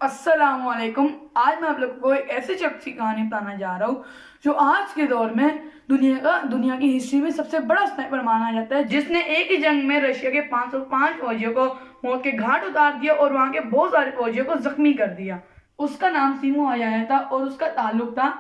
السلام علیکم. آج میں آپ لوگوں کو ایک ایسے شخص کی کہانی بتانا جا رہا ہوں جو آج کے دور میں دنیا کی ہسٹری میں سب سے بڑا اسنائپر مانا جاتا ہے، جس نے ایک ہی جنگ میں رشیا کے 505 فوجیوں کو موت کے گھاٹ اتار دیا اور وہاں کے بہت سارے فوجیوں کو زخمی کر دیا. اس کا نام سیمو ہایایا تھا اور اس کا تعلق تھا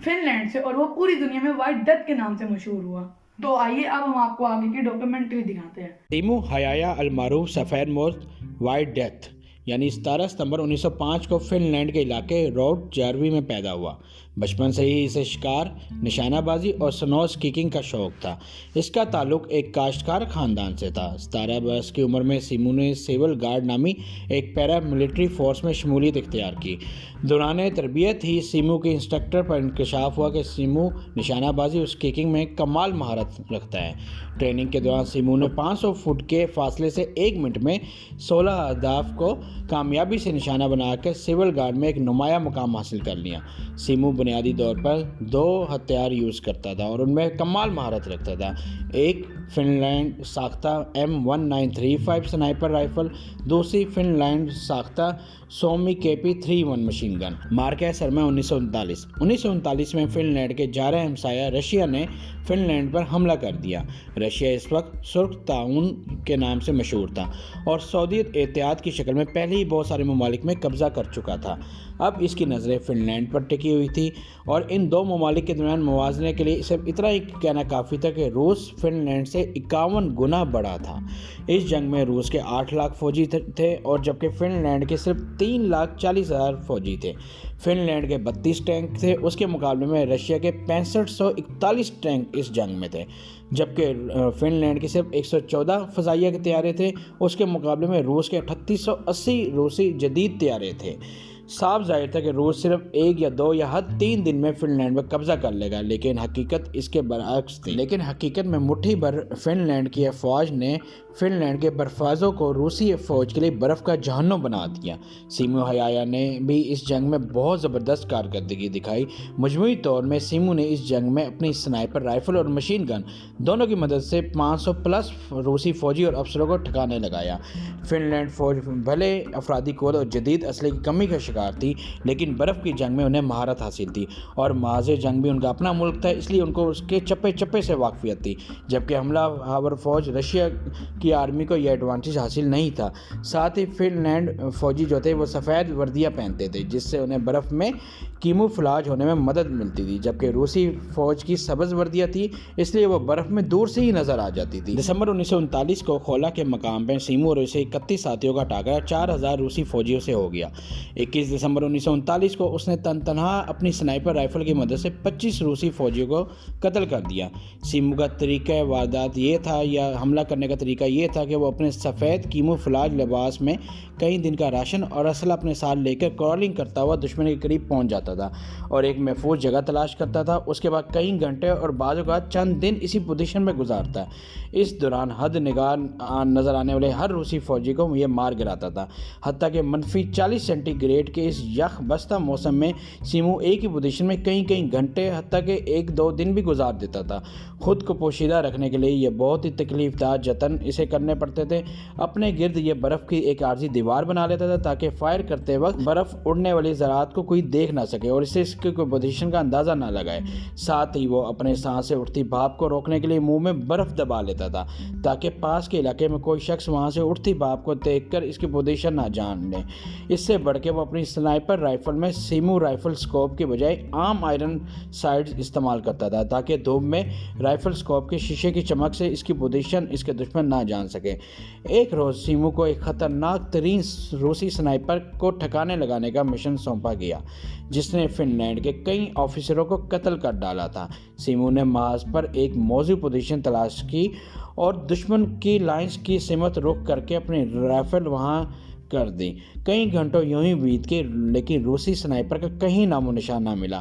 فن لینڈ سے، اور وہ پوری دنیا میں وائٹ ڈیتھ کے نام سے مشہور ہوا. تو آئیے اب ہم آپ کو آگے کی ڈاکیومنٹری دکھاتے ہیں. سیمو ہایایا المعروف سفید موت وائٹ ڈیتھ یعنی 17 ستمبر 1905 کو فن لینڈ کے علاقے روڈ جاروی میں پیدا ہوا. بچپن سے ہی اسے شکار، نشانہ بازی اور سنو اسکیکنگ کا شوق تھا. اس کا تعلق ایک کاشتکار خاندان سے تھا. 17 برس کی عمر میں سیمو نے سول گارڈ نامی ایک پیرا ملٹری فورس میں شمولیت اختیار کی. دوران تربیت ہی سیمو کے انسٹرکٹر پر انکشاف ہوا کہ سیمو نشانہ بازی اور اسکیکنگ میں کمال مہارت رکھتا ہے. ٹریننگ کے دوران سیمو نے 500 فٹ کے فاصلے سے 1 منٹ میں 16 اہداف کو کامیابی سے نشانہ بنا کر سول گارڈ میں ایک نمایاں مقام حاصل کر لیا. سیمو بنیادی طور پر 2 ہتھیار یوز کرتا تھا اور ان میں کمال مہارت رکھتا تھا. ایک فن لینڈ ساختہ M1935 سنائپر رائفل، دوسری فن لینڈ ساختہ سومی KP-31 مشین گن. مارکہ سرما 1939 میں فن لینڈ کے جارہ ہمسایہ رشیا نے فن لینڈ پر حملہ کر دیا. رشیا اس وقت سرخ طاعون کے نام سے مشہور تھا اور سوویت اتحاد کی شکل میں پہلے ہی بہت سارے ممالک میں قبضہ کر چکا تھا. اب اس کی نظریں فن لینڈ پر ٹکی ہوئی تھی اور ان 2 ممالک کے درمیان موازنے کے لیے صرف اتنا ہی کہنا کافی تھا کہ روس فن لینڈ سے 51 گنا بڑا تھا. اس جنگ میں روس کے 8 لاکھ فوجی تھے اور جبکہ فن لینڈ کے صرف 3,40,000 فوجی تھے. فن لینڈ کے 32 ٹینک تھے، اس کے مقابلے میں رشیا کے 6541 ٹینک اس جنگ میں تھے. جبکہ فن لینڈ کے صرف 114 فضائیہ طیارے تھے، اس کے مقابلے میں روس کے 3880 روسی جدید طیارے تھے. صاف ظاہر تھا کہ روس صرف 1 یا 2 یا حد 3 دن میں فن لینڈ پر قبضہ کر لے گا، لیکن حقیقت اس کے برعکس تھی. لیکن حقیقت میں مٹھی بھر فن لینڈ کی افواج نے فن لینڈ کے برفازوں کو روسی فوج کے لیے برف کا جہنم بنا دیا. سیمو ہایایا نے بھی اس جنگ میں بہت زبردست کارکردگی دکھائی. مجموعی طور میں سیمو نے اس جنگ میں اپنی سنائپر رائفل اور مشین گن دونوں کی مدد سے 500 پلس روسی فوجی اور افسروں کو ٹھکانے لگایا. فن لینڈ فوج بھلے افرادی قوت اور جدید اسلحے کی کمی کا شکار تھی، لیکن برف کی جنگ میں انہیں مہارت حاصل تھی اور محاذ جنگ بھی ان کا اپنا ملک تھا، اس لیے ان کو اس کے چپے چپے سے واقفیت تھی. جبکہ حملہ آور فوج رشیا کی آرمی کو یہ ایڈوانٹیج حاصل نہیں تھا. ساتھ ہی فن لینڈ فوجی جو تھے وہ سفید وردیاں پہنتے تھے، جس سے انہیں برف میں کیموفلاج ہونے میں مدد ملتی تھی. جبکہ روسی فوج کی سبز وردیاں تھی، اس لیے وہ برف میں دور سے ہی نظر آ جاتی تھی. دسمبر 1939 کو خولا کے مقام پہ سیمو اور اسے 31 ساتھیوں کا ٹاکرا 4000 روسی فوجیوں سے ہو گیا. 21 دسمبر 1939 کو اس نے تنہا اپنی سنائپر رائفل کی مدد سے 25 روسی فوجیوں کو قتل کر دیا. سیمو کا طریقہ واردات یہ تھا یا حملہ کرنے کا طریقہ یہ تھا کہ وہ اپنے سفید کیموفلاج لباس میں کئی دن کا راشن اور اسلحہ اپنے ساتھ لے کر کرالنگ کرتا ہوا دشمن کے قریب پہنچ جاتا تھا اور ایک محفوظ جگہ تلاش کرتا تھا. اس کے بعد کئی گھنٹے اور بعض اوقات چند دن اسی پوزیشن میں گزارتا. اس دوران حد نگاہ نظر آنے والے ہر روسی فوجی کو یہ مار گراتا تھا. حتیٰ کہ -40 سینٹی گریڈ کے اس یخ بستہ موسم میں سیمو ایک ہی پوزیشن میں کئی گھنٹے حتیٰ کہ 1-2 دن بھی گزار دیتا تھا. خود کو پوشیدہ رکھنے کے لیے یہ بہت ہی تکلیف دہ جتن اسے کرنے پڑتے تھے. اپنے گرد یہ برف کی ایک عارضی دیوار بنا لیتا تھا تاکہ فائر کرتے وقت برف اڑنے والی ذرات کو کوئی دیکھ نہ سکے اور اسے اس کی کوئی پوزیشن کا اندازہ نہ لگائے. ساتھ ہی وہ اپنے سانس سے اٹھتی بھاپ کو روکنے کے لیے منہ میں برف دبا لیتا تھا تاکہ پاس کے علاقے میں کوئی شخص وہاں سے اٹھتی بھاپ کو دیکھ کر اس کی پوزیشن نہ جان لے. اس سے بڑھ کے وہ اپنی سنائپر رائفل میں سیمو رائفل سکوپ کے بجائے عام آئرن سائٹس استعمال کرتا تھا تاکہ دھوپ میں رائفل سکوپ کے شیشے کی چمک سے اس کی پوزیشن اس کے دشمن نہ جان سکے. ایک روز سیمو کو ایک خطرناک ترین روسی سنائپر کو ٹھکانے لگانے کا مشن سونپا گیا جس نے فن لینڈ کے کئی آفیسروں کو قتل کر ڈالا تھا. سیمو نے محاذ پر ایک موزوں پوزیشن تلاش کی اور دشمن کی لائنز کی سمت رخ کر کے اپنی رائفل وہاں کر دی. کئی گھنٹوں یوں ہی بیت کے لیکن روسی سنائپر کا کہیں نام و نشان نہ ملا.